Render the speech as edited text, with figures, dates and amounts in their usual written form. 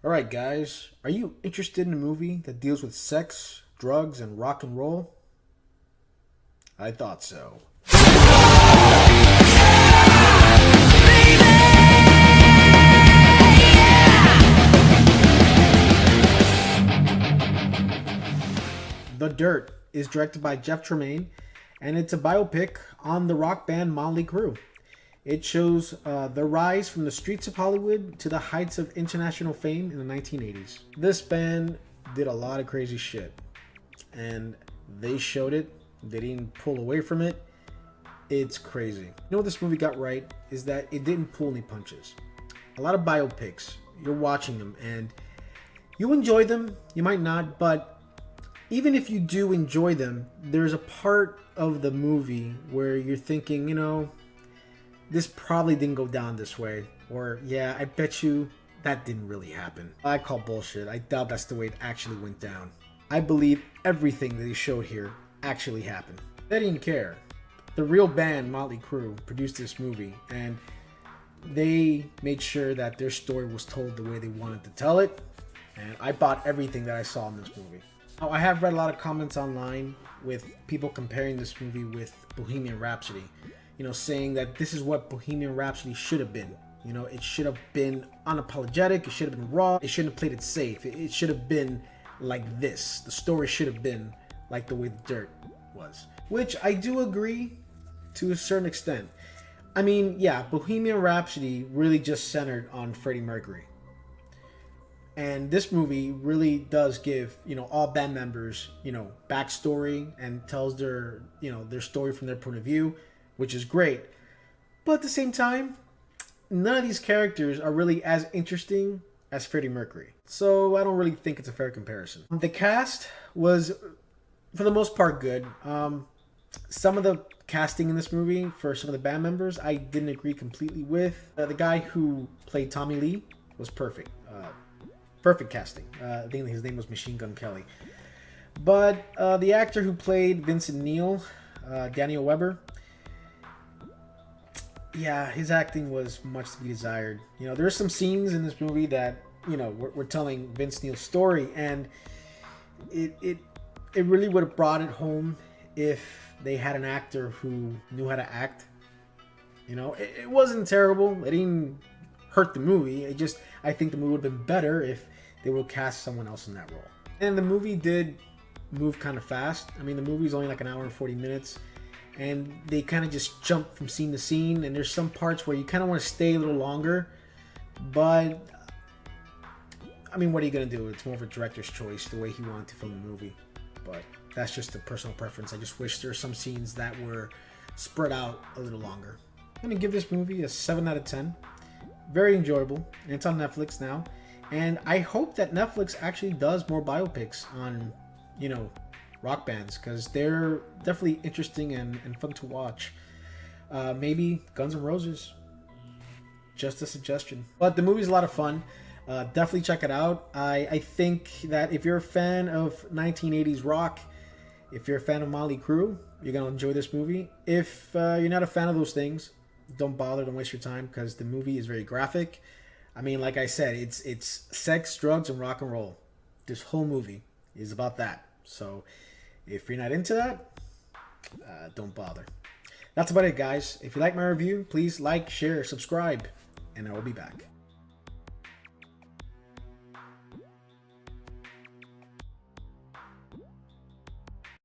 Alright, guys, are you interested in a movie that deals with sex, drugs, and rock and roll? I thought so. The Dirt is directed by Jeff Tremaine, and it's a biopic on the rock band Motley Crue. It shows the rise from the streets of Hollywood to the heights of international fame in the 1980s. This band did a lot of crazy shit, and they showed it. They didn't pull away from it. It's crazy. You know what this movie got right is that it didn't pull any punches. A lot of biopics, you're watching them, and you enjoy them, you might not, but even if you do enjoy them, there's a part of the movie where you're thinking, this probably didn't go down this way. Or, yeah, I bet you that didn't really happen. I call bullshit. I doubt that's the way it actually went down. I believe everything that he showed here actually happened. They didn't care. The real band, Motley Crue, produced this movie, and they made sure that their story was told the way they wanted to tell it, and I bought everything that I saw in this movie. Now, I have read a lot of comments online with people comparing this movie with Bohemian Rhapsody, saying that this is what Bohemian Rhapsody should have been. It should have been unapologetic, it should have been raw, it shouldn't have played it safe, it should have been like this. The story should have been like the way The Dirt was. Which I do agree to a certain extent. I mean, yeah, Bohemian Rhapsody really just centered on Freddie Mercury. And this movie really does give, all band members, backstory and tells their story from their point of view, which is great. But at the same time, none of these characters are really as interesting as Freddie Mercury. So I don't really think it's a fair comparison. The cast was, for the most part, good. Some of the casting in this movie for some of the band members, I didn't agree completely with. The guy who played Tommy Lee was perfect. Perfect casting. I think his name was Machine Gun Kelly. But the actor who played Vincent Neil, Daniel Weber, yeah, his acting was much to be desired. There's some scenes in this movie that, we're telling Vince Neil's story, and it really would have brought it home if they had an actor who knew how to act. It wasn't terrible. It didn't hurt the movie. I think the movie would have been better if they would cast someone else in that role. And the movie did move kind of fast. I mean, the movie's only like an hour and 40 minutes, and they kind of just jump from scene to scene, and there's some parts where you kind of want to stay a little longer, but I mean, what are you going to do? It's more of a director's choice, the way he wanted to film the movie, but that's just a personal preference. I just wish there were some scenes that were spread out a little longer. I'm going to give this movie a 7 out of 10. Very enjoyable, and it's on Netflix now. And I hope that Netflix actually does more biopics on, rock bands, because they're definitely interesting and fun to watch. Maybe Guns N' Roses. Just a suggestion. But the movie's a lot of fun. Definitely check it out. I think that if you're a fan of 1980s rock, if you're a fan of Motley Crue, you're going to enjoy this movie. If you're not a fan of those things, don't bother, don't waste your time, because the movie is very graphic. I mean, like I said, it's sex, drugs, and rock and roll. This whole movie is about that. So if you're not into that, don't bother. That's about it, guys. If you like my review, please like, share, subscribe, and I will be back.